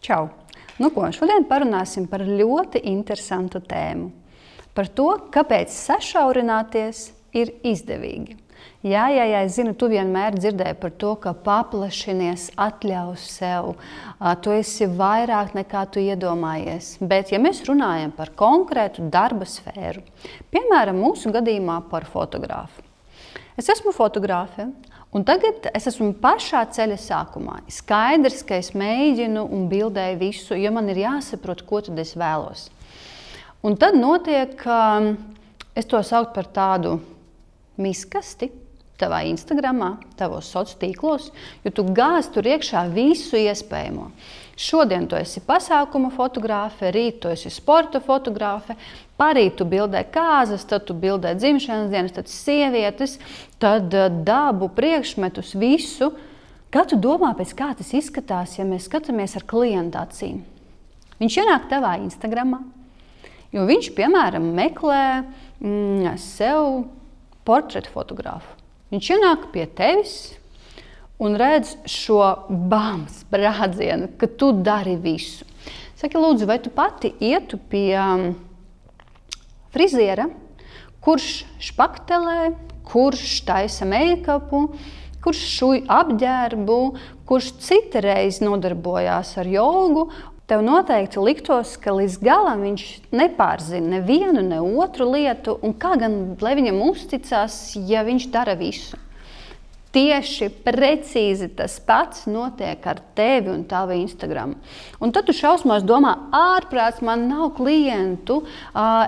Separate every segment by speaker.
Speaker 1: Čau! Šodien parunāsim par ļoti interesantu tēmu. Par to, kāpēc sašaurināties ir izdevīgi. Jā, es zinu, tu vienmēr dzirdēji par to, ka paplašinies, atļaus sev, tu esi vairāk nekā tu iedomājies. Bet, ja mēs runājam par konkrētu darba sfēru, piemēram, mūsu gadījumā par fotogrāfu. Es esmu fotogrāfe, un tagad es esmu pašā ceļa sākumā. Skaidrs, ka es mēģinu un bildēju visu, jo man ir jāsaprot, ko tad es vēlos. Un tad notiek, es to saucu par tādu miskasti tavā Instagramā, tavos sociālos tīklos, jo tu gāzi tur iekšā visu iespējamo. Šodien tu esi pasākuma fotogrāfe, rīt tu esi sporta fotogrāfe, parīt tu bildē kāzas, tad tu bildē dzimšanas dienas, tad sievietes, tad dabu, priekšmetus, visu. Kā tu domā, pēc kā tas izskatās, ja mēs skatāmies ar klienta acīm? Viņš ienāk tavā Instagramā, jo viņš, piemēram, meklē sev portretu fotogrāfu. Viņš ienāk pie tevis un redz šo brādzienu, ka tu dari visu. Saki, lūdzu, vai tu pati ietu pie friziera, kurš špaktelē, kurš taisa meikapu, kurš šuj apģērbu, kurš citreiz nodarbojās ar jogu? Tev noteikti liktos, ka līdz galam viņš nepārzina nevienu, ne otru lietu, un kā gan, lai viņam uzticās, ja viņš dara visu. Tieši precīzi tas pats notiek ar tevi un tavu Instagram. Un tad tu šausmās domā, ārprāts, man nav klientu,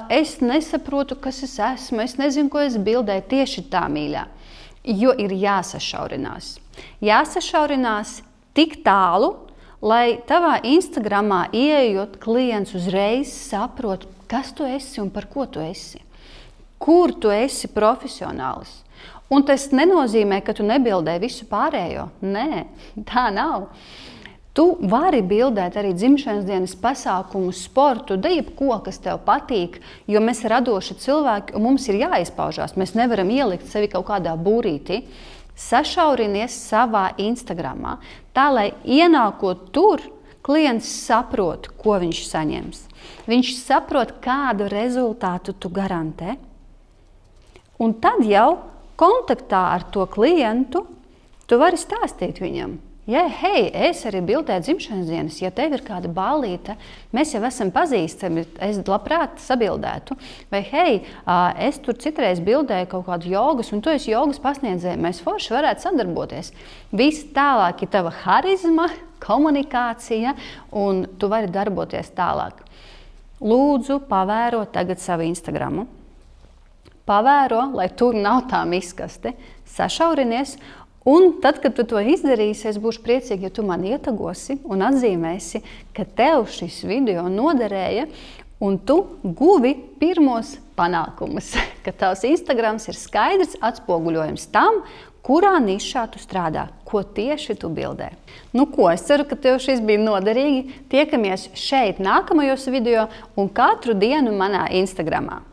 Speaker 1: es nesaprotu, kas es esmu, es nezinu, ko es bildēju. Tieši tā, mīļā, jo ir jāsašaurinās. Jāsašaurinās tik tālu, lai tavā Instagramā ieejot klients uzreiz saprot, kas tu esi un par ko tu esi. Kur tu esi profesionālis. Un tas nenozīmē, ka tu nebildē visu pārējo. Nē, tā nav. Tu vari bildēt arī dzimšanas dienas pasākumu, sportu, jebko, kas tev patīk, jo mēs esam radoši cilvēki un mums ir jāizpaužās. Mēs nevaram ielikt sevi kaut kādā būrītī. Sašaurinies savā Instagramā, tā lai ienākot tur, klients saprot, ko viņš saņems. Viņš saprot, kādu rezultātu tu garantē. Un tad jau kontaktā ar to klientu tu vari stāstīt viņam. Ja, hei, es arī bildēju dzimšanas dienas, ja tev ir kāda ballīte, mēs jau esam pazīstami, es labprāt sabildētu. Vai, hei, es tur citreiz bildēju kaut kādu jogas, un tu esi jogas pasniedzēja, mēs forši varētu sadarboties. Viss tālāk ir tava harizma, komunikācija, un tu vari darboties tālāk. Lūdzu, pavēro tagad savu Instagramu. Pavēro, lai tur nav tā miskaste, sašaurinies. Un tad, kad tu to izdarīsi, es būšu priecīga, ja tu man ietagosi un atzīmēsi, ka tev šis video noderēja un tu guvi pirmos panākumus, ka tavs Instagrams ir skaidrs atspoguļojums tam, kurā nišā tu strādā, ko tieši tu bildē. Es ceru, ka tev šis bija noderīgi. Tiekamies šeit nākamajos video un katru dienu manā Instagramā.